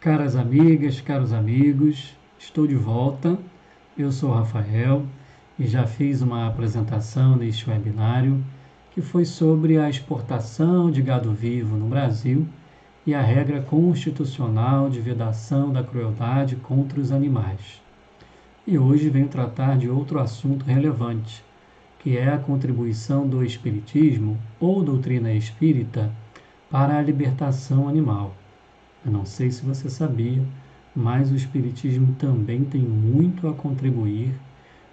Caras amigas, caros amigos, estou de volta. Eu sou o Rafael e já fiz uma apresentação neste webinário que foi sobre a exportação de gado vivo no Brasil e a regra constitucional de vedação da crueldade contra os animais. E hoje venho tratar de outro assunto relevante, que é a contribuição do espiritismo ou doutrina espírita para a libertação animal. Eu não sei se você sabia, mas o Espiritismo também tem muito a contribuir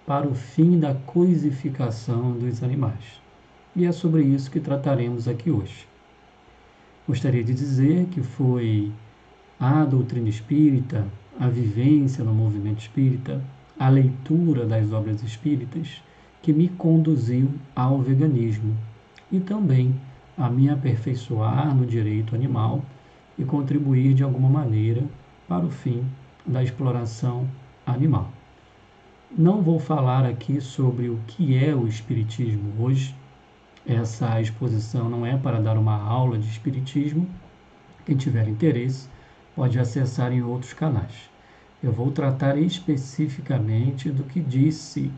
para o fim da coisificação dos animais. E é sobre isso que trataremos aqui hoje. Gostaria de dizer que foi a doutrina espírita, a vivência no movimento espírita, a leitura das obras espíritas que me conduziu ao veganismo e também a me aperfeiçoar no direito animal e contribuir de alguma maneira para o fim da exploração animal. Não vou falar aqui sobre o que é o espiritismo hoje. Essa exposição não é para dar uma aula de espiritismo. Quem tiver interesse pode acessar em outros canais. Eu vou tratar especificamente do que disse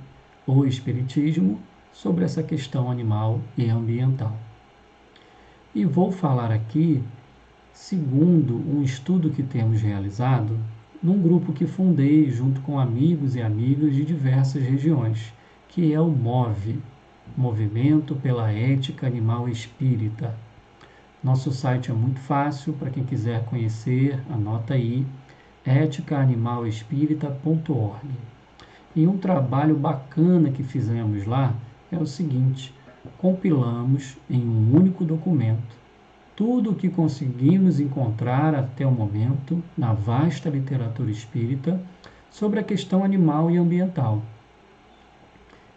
o espiritismo sobre essa questão animal e ambiental. E vou falar aqui segundo um estudo que temos realizado num grupo que fundei junto com amigos e amigas de diversas regiões, que é o MOVE, Movimento pela Ética Animal Espírita. Nosso site é muito fácil, para quem quiser conhecer, anota aí, eticaanimalespírita.org. E um trabalho bacana que fizemos lá é o seguinte: compilamos em um único documento tudo o que conseguimos encontrar até o momento na vasta literatura espírita sobre a questão animal e ambiental.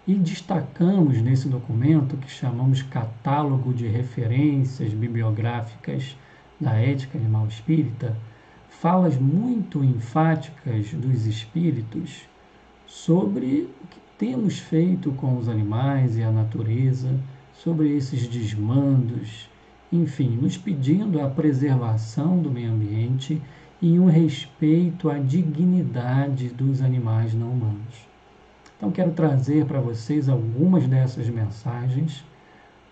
E destacamos nesse documento, que chamamos Catálogo de Referências Bibliográficas da Ética Animal Espírita, falas muito enfáticas dos espíritos sobre o que temos feito com os animais e a natureza, sobre esses desmandos, enfim, nos pedindo a preservação do meio ambiente e um respeito à dignidade dos animais não humanos. Então, quero trazer para vocês algumas dessas mensagens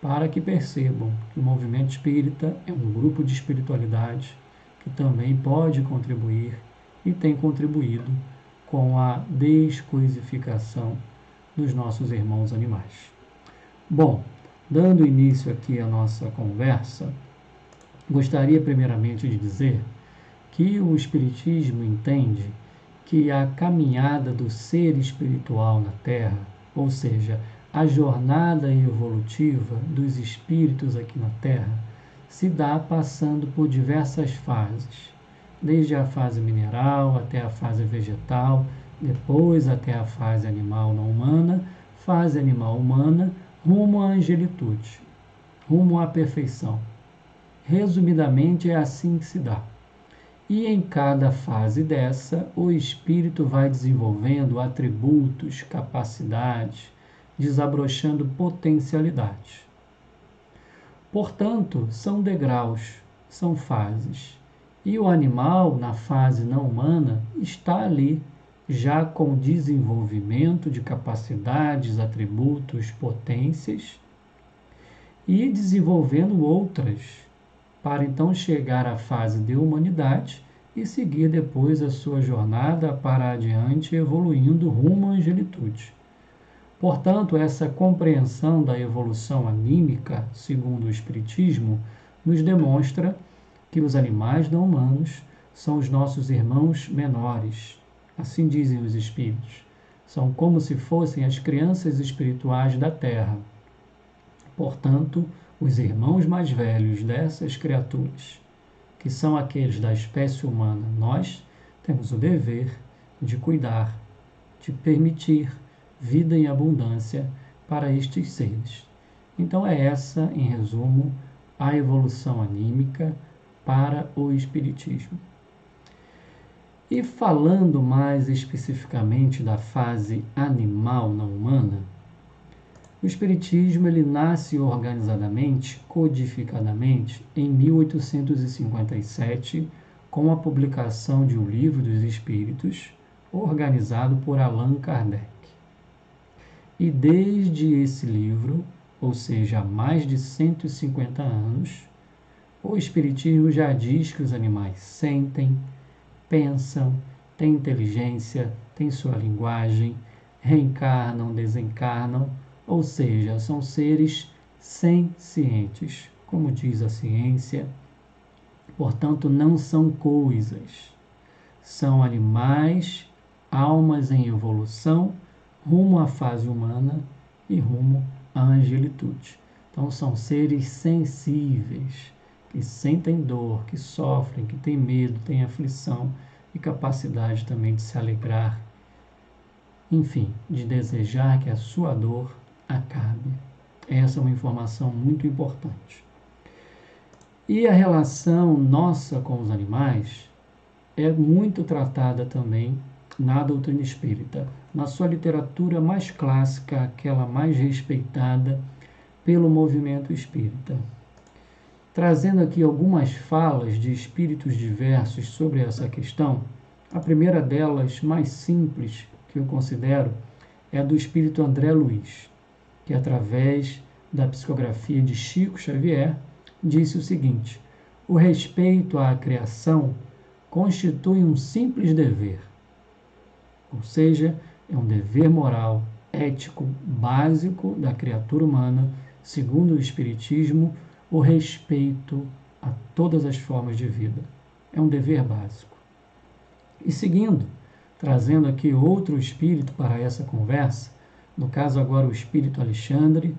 para que percebam que o movimento espírita é um grupo de espiritualidade que também pode contribuir e tem contribuído com a descoisificação dos nossos irmãos animais. Bom, dando início aqui à nossa conversa, gostaria primeiramente de dizer que o Espiritismo entende que a caminhada do ser espiritual na Terra, ou seja, a jornada evolutiva dos espíritos aqui na Terra, se dá passando por diversas fases, desde a fase mineral até a fase vegetal, depois até a fase animal não humana, fase animal humana, rumo à angelitude, rumo à perfeição. Resumidamente, é assim que se dá. E em cada fase dessa, o espírito vai desenvolvendo atributos, capacidades, desabrochando potencialidades. Portanto, são degraus, são fases. E o animal, na fase não humana, está ali, já com desenvolvimento de capacidades, atributos, potências, e desenvolvendo outras, para então chegar à fase de humanidade e seguir depois a sua jornada para adiante, evoluindo rumo à angelitude. Portanto, essa compreensão da evolução anímica, segundo o Espiritismo, nos demonstra que os animais não humanos são os nossos irmãos menores. Assim dizem os espíritos. São como se fossem as crianças espirituais da Terra. Portanto, os irmãos mais velhos dessas criaturas, que são aqueles da espécie humana, nós temos o dever de cuidar, de permitir vida em abundância para estes seres. Então é essa, em resumo, a evolução anímica para o Espiritismo. E falando mais especificamente da fase animal não humana, o Espiritismo ele nasce organizadamente, codificadamente, em 1857, com a publicação de O Livro dos Espíritos, organizado por Allan Kardec. E desde esse livro, ou seja, há mais de 150 anos, o Espiritismo já diz que os animais sentem, pensam, têm inteligência, têm sua linguagem, reencarnam, desencarnam, ou seja, são seres sencientes, como diz a ciência. Portanto, não são coisas, são animais, almas em evolução, rumo à fase humana e rumo à angelitude. Então, são seres sensíveis, que sentem dor, que sofrem, que têm medo, têm aflição e capacidade também de se alegrar, enfim, de desejar que a sua dor acabe. Essa é uma informação muito importante. E a relação nossa com os animais é muito tratada também na doutrina espírita, na sua literatura mais clássica, aquela mais respeitada pelo movimento espírita. Trazendo aqui algumas falas de espíritos diversos sobre essa questão, a primeira delas, mais simples, que eu considero, é do espírito André Luiz, que através da psicografia de Chico Xavier, disse o seguinte: o respeito à criação constitui um simples dever, ou seja, é um dever moral, ético, básico da criatura humana, segundo o Espiritismo, o respeito a todas as formas de vida. É um dever básico. E seguindo, trazendo aqui outro espírito para essa conversa, no caso agora o espírito Alexandre,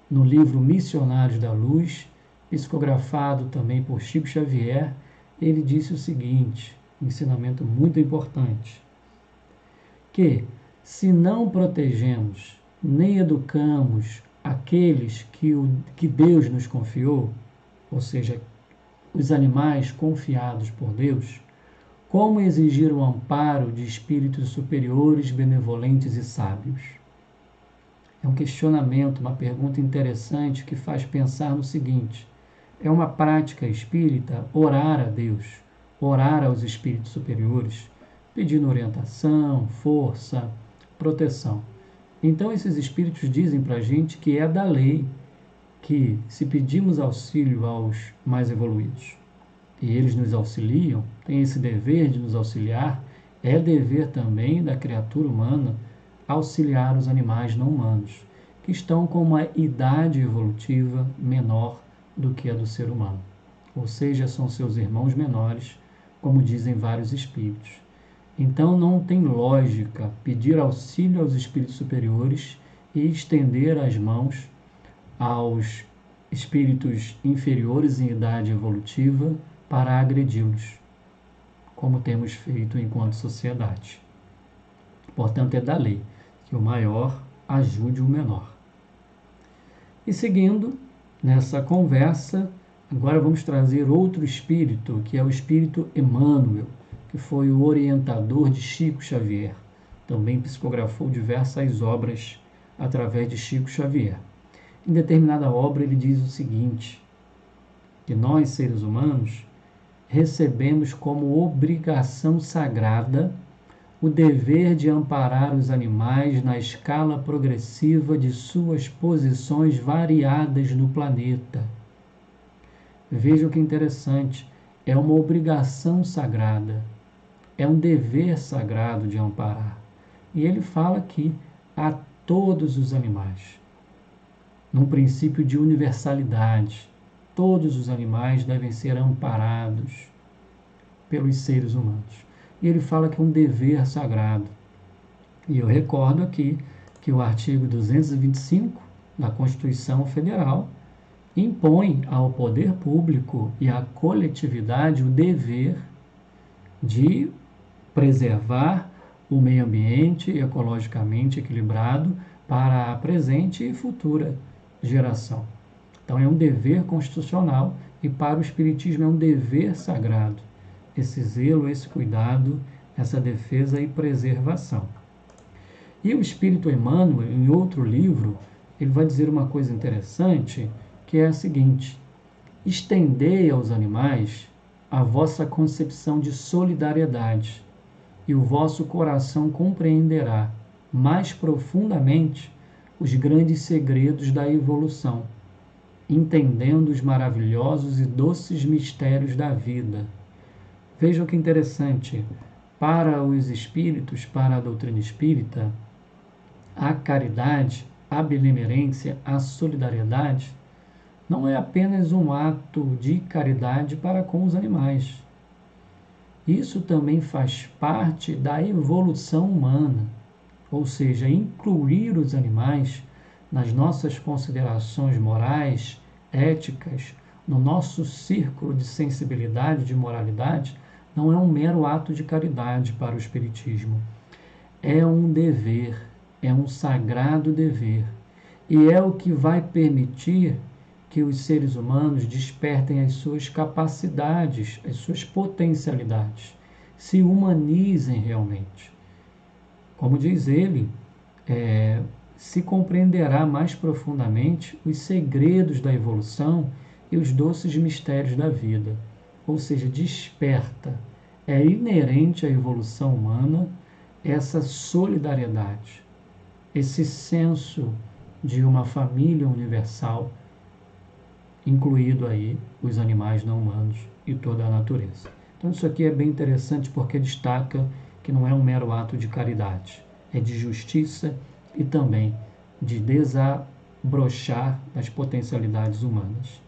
no livro Missionários da Luz, psicografado também por Chico Xavier, ele disse o seguinte, um ensinamento muito importante, que se não protegemos nem educamos aqueles que Deus nos confiou, ou seja, os animais confiados por Deus, como exigir o amparo de espíritos superiores, benevolentes e sábios? É um questionamento, uma pergunta interessante que faz pensar no seguinte: é uma prática espírita orar a Deus, orar aos espíritos superiores, pedindo orientação, força, proteção. Então, esses espíritos dizem para a gente que é da lei que, se pedimos auxílio aos mais evoluídos e eles nos auxiliam, têm esse dever de nos auxiliar, é dever também da criatura humana auxiliar os animais não humanos, que estão com uma idade evolutiva menor do que a do ser humano. Ou seja, são seus irmãos menores, como dizem vários espíritos. Então não tem lógica pedir auxílio aos espíritos superiores e estender as mãos aos espíritos inferiores em idade evolutiva para agredi-los, como temos feito enquanto sociedade. Portanto, é da lei que o maior ajude o menor. E seguindo nessa conversa, agora vamos trazer outro espírito, que é o espírito Emmanuel, que foi o orientador de Chico Xavier. Também psicografou diversas obras através de Chico Xavier. Em determinada obra ele diz o seguinte, que nós, seres humanos, recebemos como obrigação sagrada o dever de amparar os animais na escala progressiva de suas posições variadas no planeta. Vejam que interessante, é uma obrigação sagrada, é um dever sagrado de amparar. E ele fala aqui a todos os animais, num princípio de universalidade. Todos os animais devem ser amparados pelos seres humanos. E ele fala que é um dever sagrado. E eu recordo aqui que o artigo 225 da Constituição Federal impõe ao poder público e à coletividade o dever de preservar o meio ambiente ecologicamente equilibrado para a presente e futura geração. Então é um dever constitucional e para o Espiritismo é um dever sagrado esse zelo, esse cuidado, essa defesa e preservação. E o Espírito Emmanuel, em outro livro, ele vai dizer uma coisa interessante, que é a seguinte: estendei aos animais a vossa concepção de solidariedade, e o vosso coração compreenderá mais profundamente os grandes segredos da evolução, entendendo os maravilhosos e doces mistérios da vida. Vejam que interessante. Para os espíritos, para a doutrina espírita, a caridade, a benemerência, a solidariedade não é apenas um ato de caridade para com os animais. Isso também faz parte da evolução humana, ou seja, incluir os animais nas nossas considerações morais, éticas, no nosso círculo de sensibilidade, de moralidade, não é um mero ato de caridade para o Espiritismo. É um dever, é um sagrado dever. E é o que vai permitir que os seres humanos despertem as suas capacidades, as suas potencialidades, se humanizem realmente. Como diz ele, se compreenderá mais profundamente os segredos da evolução e os doces mistérios da vida. Ou seja, desperta. É inerente à evolução humana essa solidariedade, esse senso de uma família universal, incluído aí os animais não humanos e toda a natureza. Então isso aqui é bem interessante porque destaca que não é um mero ato de caridade, é de justiça e também de desabrochar das potencialidades humanas.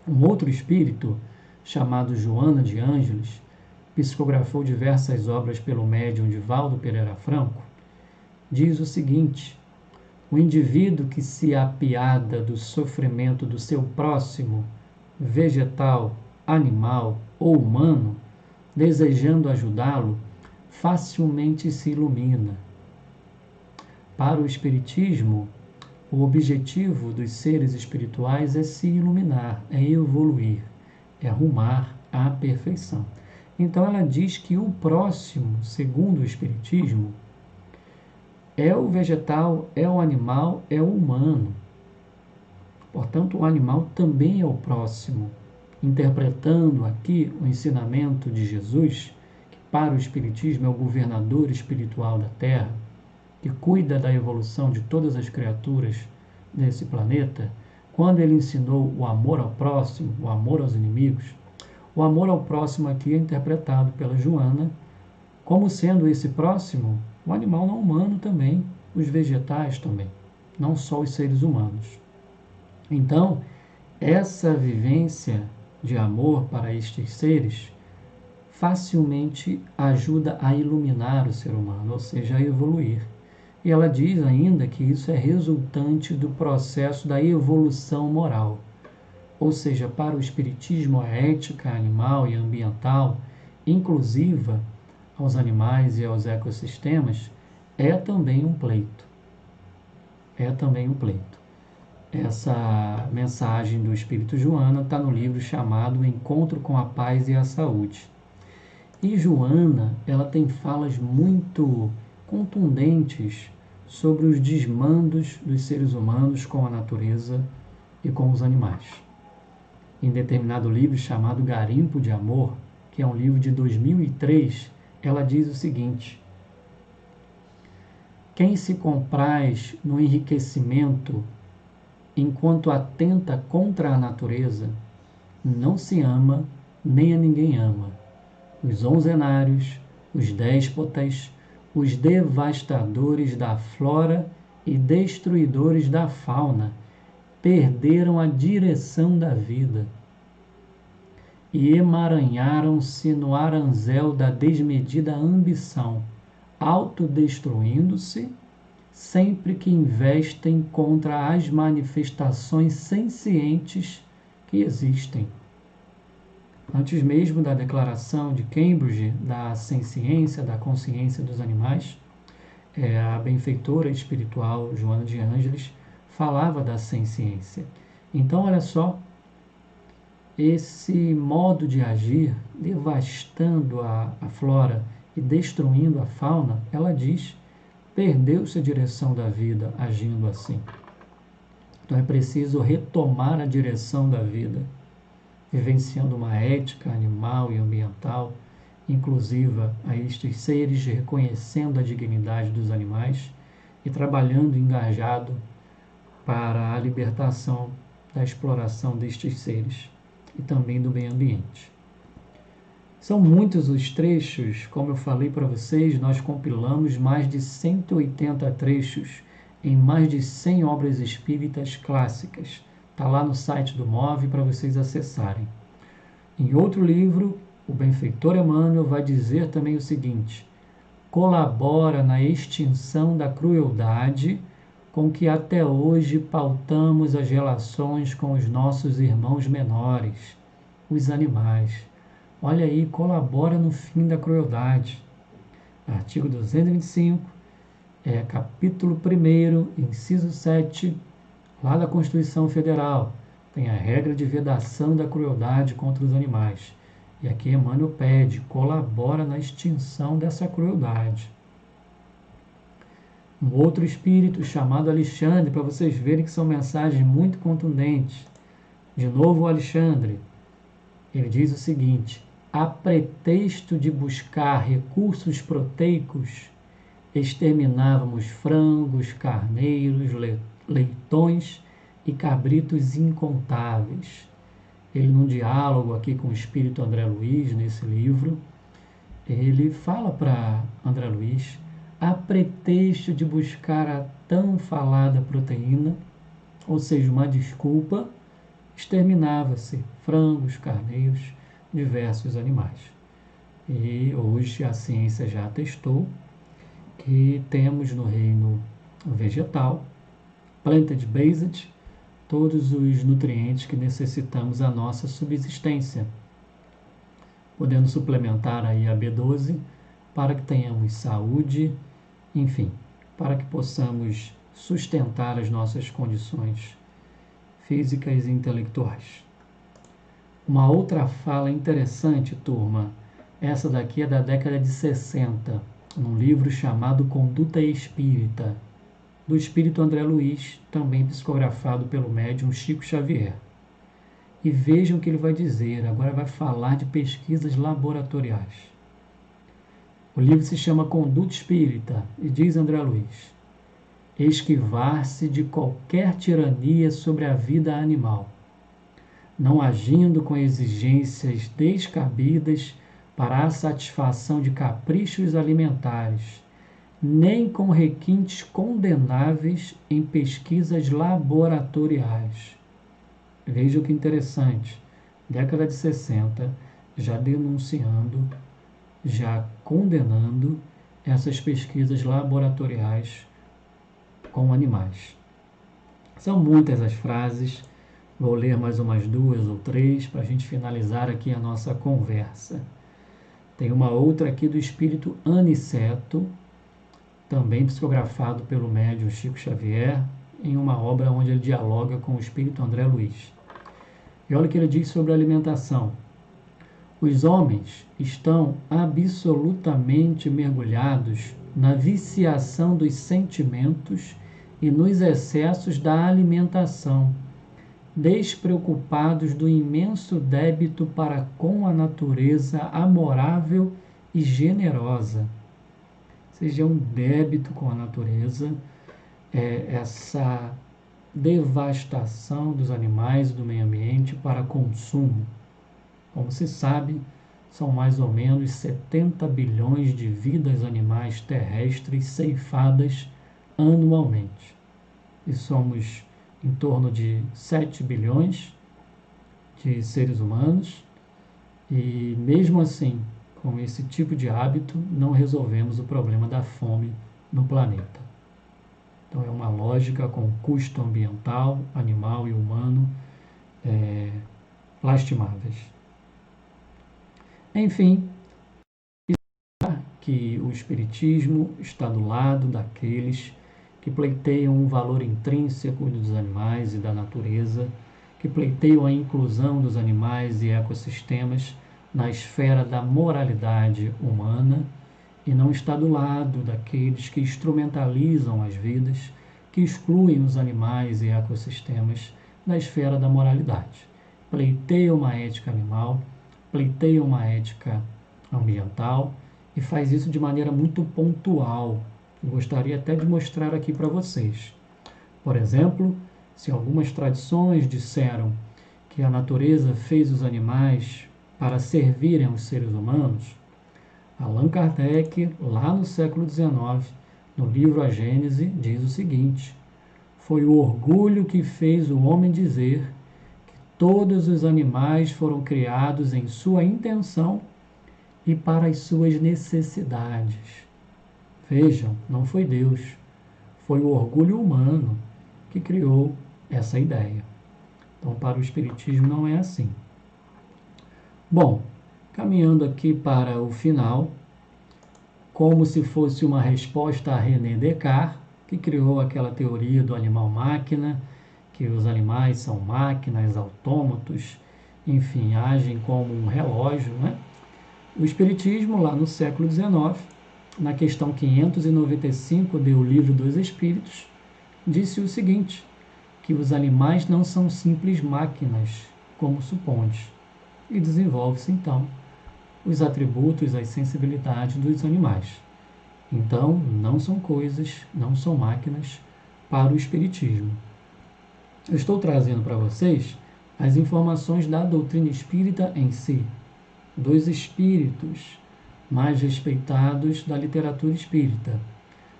Um outro espírito, chamado Joana de Ângeles, psicografou diversas obras pelo médium Divaldo Pereira Franco, diz o seguinte: o indivíduo que se apiada do sofrimento do seu próximo, vegetal, animal ou humano, desejando ajudá-lo, facilmente se ilumina. Para o Espiritismo, o objetivo dos seres espirituais é se iluminar, é evoluir, é rumar à perfeição. Então ela diz que o próximo, segundo o Espiritismo, é o vegetal, é o animal, é o humano. Portanto, o animal também é o próximo. Interpretando aqui o ensinamento de Jesus, que para o Espiritismo é o governador espiritual da Terra, que cuida da evolução de todas as criaturas desse planeta, quando ele ensinou o amor ao próximo, o amor aos inimigos, o amor ao próximo aqui é interpretado pela Joana como sendo esse próximo o animal não humano também, os vegetais também, não só os seres humanos. Então, essa vivência de amor para estes seres facilmente ajuda a iluminar o ser humano, ou seja, a evoluir. E ela diz ainda que isso é resultante do processo da evolução moral. Ou seja, para o Espiritismo, a ética animal e ambiental, inclusiva aos animais e aos ecossistemas, é também um pleito. É também um pleito. Essa mensagem do Espírito Joana está no livro chamado Encontro com a Paz e a Saúde. E Joana, ela tem falas muito contundentes sobre os desmandos dos seres humanos com a natureza e com os animais. Em determinado livro chamado Garimpo de Amor, que é um livro de 2003, ela diz o seguinte: quem se compraz no enriquecimento enquanto atenta contra a natureza, não se ama nem a ninguém ama. Os onzenários, os déspotas, os devastadores da flora e destruidores da fauna perderam a direção da vida e emaranharam-se no aranzel da desmedida ambição, autodestruindo-se sempre que investem contra as manifestações sencientes que existem. Antes mesmo da declaração de Cambridge da senciência, da consciência dos animais, a benfeitora espiritual Joana de Ângeles falava da senciência. Então, olha só, esse modo de agir, devastando a flora e destruindo a fauna, ela diz, perdeu-se a direção da vida agindo assim. Então é preciso retomar a direção da vida. vivenciando uma ética animal e ambiental inclusiva a estes seres, reconhecendo a dignidade dos animais e trabalhando engajado para a libertação da exploração destes seres e também do meio ambiente. São muitos os trechos, como eu falei para vocês, nós compilamos mais de 180 trechos em mais de 100 obras espíritas clássicas. Está lá no site do MOVE para vocês acessarem. Em outro livro, o benfeitor Emmanuel vai dizer também o seguinte: colabora na extinção da crueldade com que até hoje pautamos as relações com os nossos irmãos menores, os animais. Olha aí, colabora no fim da crueldade. Artigo 225, capítulo 1º, inciso 7, lá da Constituição Federal. Tem a regra de vedação da crueldade contra os animais. E aqui Emmanuel pede, colabora na extinção dessa crueldade. Um outro espírito chamado Alexandre, para vocês verem que são mensagens muito contundentes. De novo o Alexandre. Ele diz o seguinte: a pretexto de buscar recursos proteicos, exterminávamos frangos, carneiros, leitões e cabritos incontáveis. Ele, num diálogo aqui com o espírito André Luiz, nesse livro, ele fala para André Luiz, a pretexto de buscar a tão falada proteína, ou seja, uma desculpa, exterminava-se frangos, carneiros, diversos animais. E hoje a ciência já atestou que temos no reino vegetal, plant-based, todos os nutrientes que necessitamos à nossa subsistência, podendo suplementar aí a B12 para que tenhamos saúde, enfim, para que possamos sustentar as nossas condições físicas e intelectuais. Uma outra fala interessante, turma, essa daqui é da década de 60, num livro chamado Conduta Espírita, do espírito André Luiz, também psicografado pelo médium Chico Xavier. E vejam o que ele vai dizer, agora vai falar de pesquisas laboratoriais. O livro se chama Conduta Espírita e diz André Luiz: esquivar-se de qualquer tirania sobre a vida animal, não agindo com exigências descabidas para a satisfação de caprichos alimentares, nem com requintes condenáveis em pesquisas laboratoriais. Veja que interessante, década de 60, já denunciando, já condenando essas pesquisas laboratoriais com animais. São muitas as frases, vou ler mais umas 2 ou 3 para a gente finalizar aqui a nossa conversa. Tem uma outra aqui do espírito Aniceto, também psicografado pelo médium Chico Xavier, em uma obra onde ele dialoga com o espírito André Luiz. E olha o que ele diz sobre a alimentação. Os homens estão absolutamente mergulhados na viciação dos sentimentos e nos excessos da alimentação, despreocupados do imenso débito para com a natureza amorável e generosa. Seja um débito com a natureza, essa devastação dos animais e do meio ambiente para consumo. Como se sabe, são mais ou menos 70 bilhões de vidas animais terrestres ceifadas anualmente. E somos em torno de 7 bilhões de seres humanos, e mesmo assim, com esse tipo de hábito, não resolvemos o problema da fome no planeta. Então é uma lógica com custo ambiental, animal e humano lastimáveis. Enfim, que o Espiritismo está do lado daqueles que pleiteiam um valor intrínseco dos animais e da natureza, que pleiteiam a inclusão dos animais e ecossistemas na esfera da moralidade humana, e não está do lado daqueles que instrumentalizam as vidas, que excluem os animais e ecossistemas da esfera da moralidade. pleiteia uma ética animal, pleiteia uma ética ambiental e faz isso de maneira muito pontual. Eu gostaria até de mostrar aqui para vocês. Por exemplo, se algumas tradições disseram que a natureza fez os animais para servirem aos seres humanos, Allan Kardec, lá no século XIX, no livro A Gênese, diz o seguinte: foi o orgulho que fez o homem dizer que todos os animais foram criados em sua intenção e para as suas necessidades. Vejam, não foi Deus, foi o orgulho humano que criou essa ideia. Então, para o Espiritismo não é assim. Bom, caminhando aqui para o final, como se fosse uma resposta a René Descartes, que criou aquela teoria do animal-máquina, que os animais são máquinas, autômatos, enfim, agem como um relógio, né? O Espiritismo, lá no século XIX, na questão 595 do Livro dos Espíritos, disse o seguinte, que os animais não são simples máquinas, como supondes, e desenvolve-se, então, os atributos, as sensibilidades dos animais. Então, não são coisas, não são máquinas para o Espiritismo. Eu estou trazendo para vocês as informações da doutrina espírita em si, dos espíritos mais respeitados da literatura espírita.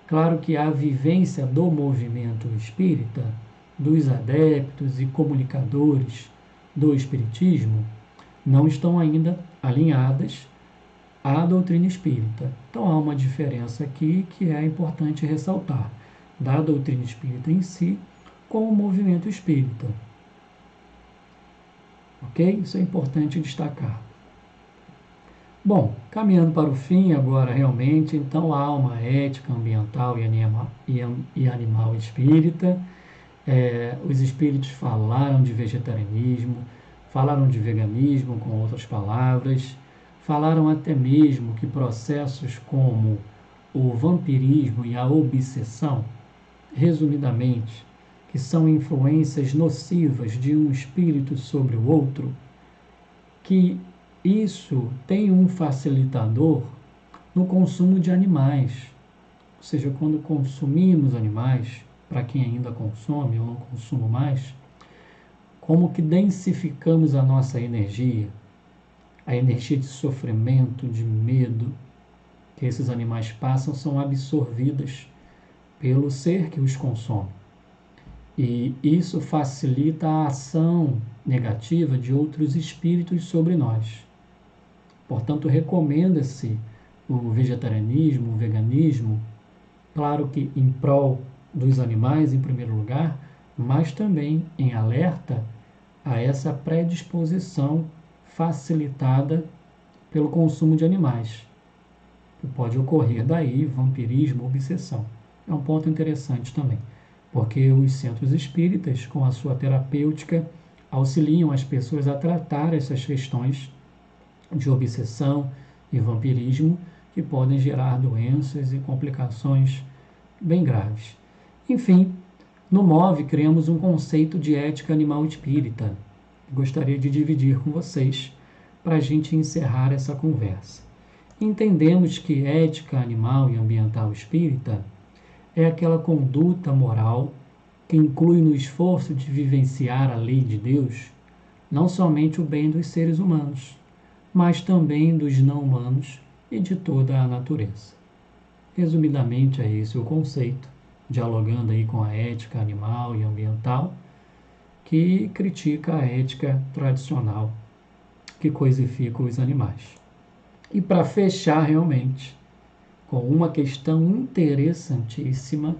Claro que a vivência do movimento espírita, dos adeptos e comunicadores do espiritismo, não estão ainda alinhadas à doutrina espírita. Então há uma diferença aqui que é importante ressaltar, da doutrina espírita em si com o movimento espírita. Ok? Isso é importante destacar. Bom, caminhando para o fim agora realmente, então há uma ética ambiental e animal espírita. Os espíritos falaram de vegetarianismo, falaram de veganismo, com outras palavras, falaram até mesmo que processos como o vampirismo e a obsessão, resumidamente, que são influências nocivas de um espírito sobre o outro, que isso tem um facilitador no consumo de animais. Ou seja, quando consumimos animais, para quem ainda consome, eu não consumo mais, como que densificamos a nossa energia, a energia de sofrimento, de medo que esses animais passam são absorvidas pelo ser que os consome. E isso facilita a ação negativa de outros espíritos sobre nós. Portanto, recomenda-se o vegetarianismo, o veganismo, claro que em prol dos animais em primeiro lugar, mas também em alerta a essa predisposição facilitada pelo consumo de animais, que pode ocorrer daí vampirismo, obsessão. É um ponto interessante também, porque os centros espíritas, com a sua terapêutica, auxiliam as pessoas a tratar essas questões de obsessão e vampirismo que podem gerar doenças e complicações bem graves. Enfim, no MOVE criamos um conceito de ética animal espírita. Gostaria de dividir com vocês para a gente encerrar essa conversa. Entendemos que ética animal e ambiental espírita é aquela conduta moral que inclui no esforço de vivenciar a lei de Deus não somente o bem dos seres humanos, mas também dos não-humanos e de toda a natureza. Resumidamente, é esse o conceito, dialogando aí com a ética animal e ambiental, que critica a ética tradicional, que coisifica os animais. E para fechar realmente, com uma questão interessantíssima,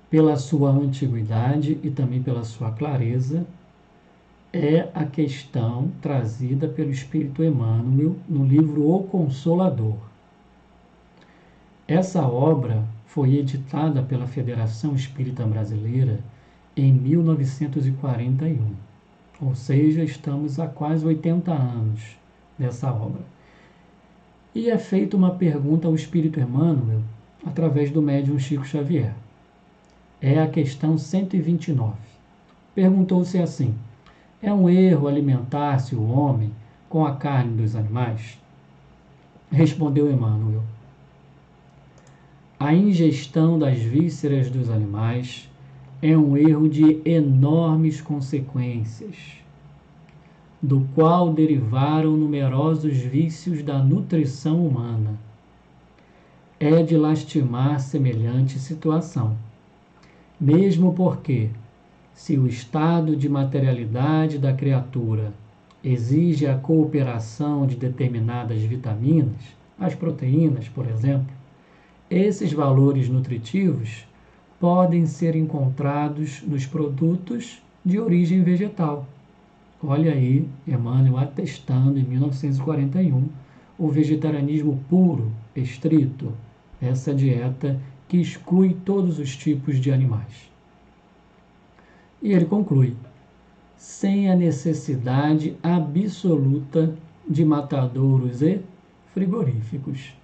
pela sua antiguidade e também pela sua clareza, é a questão trazida pelo Espírito Emmanuel no livro O Consolador. Essa obra foi editada pela Federação Espírita Brasileira em 1941, ou seja, estamos há quase 80 anos dessa obra. E é feita uma pergunta ao Espírito Emmanuel através do médium Chico Xavier. É a questão 129. Perguntou-se assim: É um erro alimentar-se o homem com a carne dos animais? Respondeu Emmanuel. A ingestão das vísceras dos animais é um erro de enormes consequências, do qual derivaram numerosos vícios da nutrição humana. É de lastimar semelhante situação, mesmo porque, se o estado de materialidade da criatura exige a cooperação de determinadas vitaminas, as proteínas, por exemplo, esses valores nutritivos podem ser encontrados nos produtos de origem vegetal. Olha aí, Emmanuel atestando em 1941 o vegetarianismo puro, estrito, essa dieta que exclui todos os tipos de animais. E ele conclui: sem a necessidade absoluta de matadouros e frigoríficos.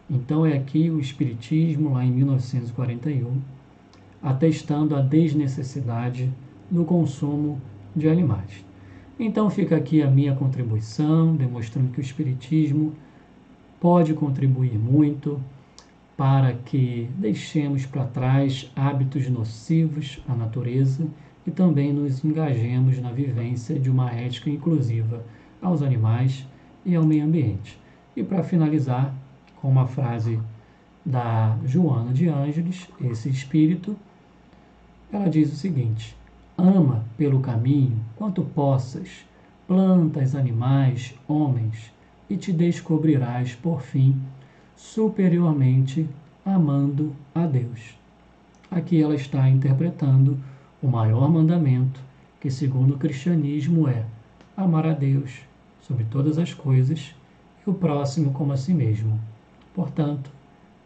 Então é aqui o Espiritismo, lá em 1941, atestando a desnecessidade do consumo de animais. Então fica aqui a minha contribuição, demonstrando que o Espiritismo pode contribuir muito para que deixemos para trás hábitos nocivos à natureza e também nos engajemos na vivência de uma ética inclusiva aos animais e ao meio ambiente. E para finalizar, com uma frase da Joana de Ângeles, esse espírito, ela diz o seguinte: ama pelo caminho quanto possas, plantas, animais, homens, e te descobrirás, por fim, superiormente amando a Deus. Aqui ela está interpretando o maior mandamento, que segundo o cristianismo é amar a Deus sobre todas as coisas e o próximo como a si mesmo. Portanto,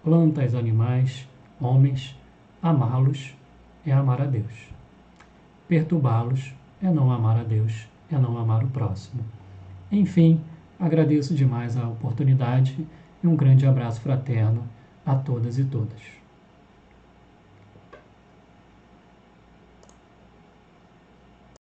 plantas, animais, homens, amá-los é amar a Deus. Perturbá-los é não amar a Deus, é não amar o próximo. Enfim, agradeço demais a oportunidade e um grande abraço fraterno a todas e todas.